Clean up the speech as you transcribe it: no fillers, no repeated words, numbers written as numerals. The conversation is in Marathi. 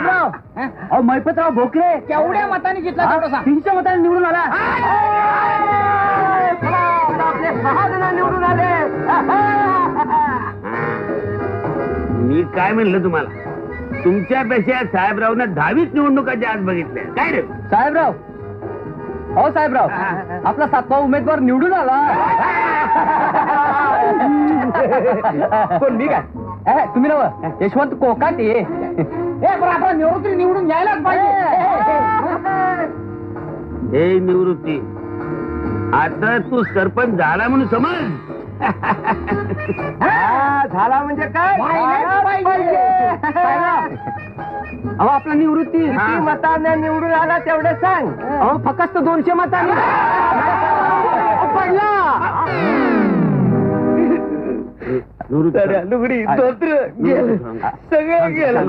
साहेबराव, अहो मैपतराव भोकरे केवढ्या मताने जिंकला तेवढं सांग. 300 मतांनी निवडून आला. आपले 6 जण निवडून आले. मी काय म्हणलं तुम्हाला, तुमच्यापेक्षा साहेबरावनं 10वीच निवडणुकाच्या आज बघितल्या. काय रे साहेबराव, हो साहेबराव, आपला 7वा उमेदवार निवडून आला. कोण मी काय? तुम्ही नव यशवंत कोकाटे. पण आपण निवृत्ती निवडून यायलाच पाहिजे. हे निवृत्ती, आता तू सरपंच झाला म्हणून समज. झाला म्हणजे काय? अहो आपला निवृत्ती किती मताने निवडून आला तेवढं सांग. अहो फक्त 200 मतांनी पडला. निवृत्ती लुगडी धोत्र गेलं, सगळं गेलं.